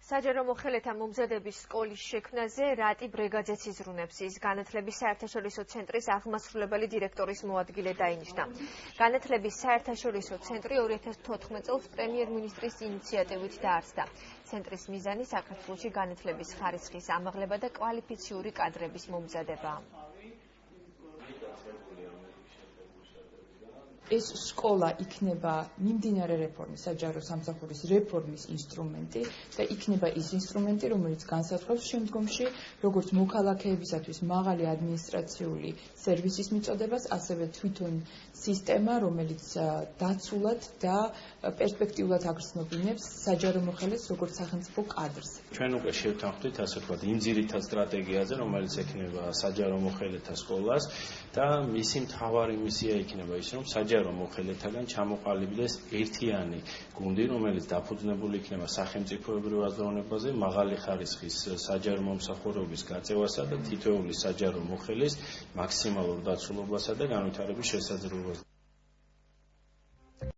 საჯარო მოხელეთა მომზადების სკოლის შექმნაზე რატი ბრეგაძეც იზრუნებს. ის განათლების საერთაშორისო ცენტრის აღმასრულებელი დირექტორის მოადგილე დაინიშნა. განათლების საერთაშორისო ცენტრი 2014 წელს პრემიერ-მინისტრის ინიციატივით დაარსდა. ცენტრის მიზანი საქართველოში განათლების ხარისხის ამაღლება და კვალიფიციური კადრების მომზადება. ეს სკოლა იქნება მიმდინარე რეფორმის, საჯარო სამსახურის რეფორმის ინსტრუმენტი და იქნება ის ინსტრუმენტი, რომელიც განსაზღვრავს შემდგომში, როგორც მოქალაქეებისათვის მაღალი ადმინისტრაციული სერვისის მიწოდებას, ასევე თვითონ სისტემა, რომელიც დაცულად და პერსპექტიულად აგრძნობინებს საჯარო მოხელეს როგორც სახელმწიფო კადრს. ჩვენ უკვე შევთანხმდით, ასე ვთქვათ, იმ ძირითად სტრატეგიაზე, რომელიც ექნება საჯარო მოხელეთა სკოლას და მისი მთავარი მისია იქნება ის, რომ საჯარო მოხელეთაგან ჩამოყალიბდეს ერთიანი გუნდი, რომელიც დაფუძნებული იქნება სახელმწიფოებრივ აზროვნებაზე, მაღალი ხარისხის საჯარო მომსახურების გაწევასა და თითოეული საჯარო მოხელის მაქსიმალურ დაცულობასა და განვითარების შესაძლებლობაზე.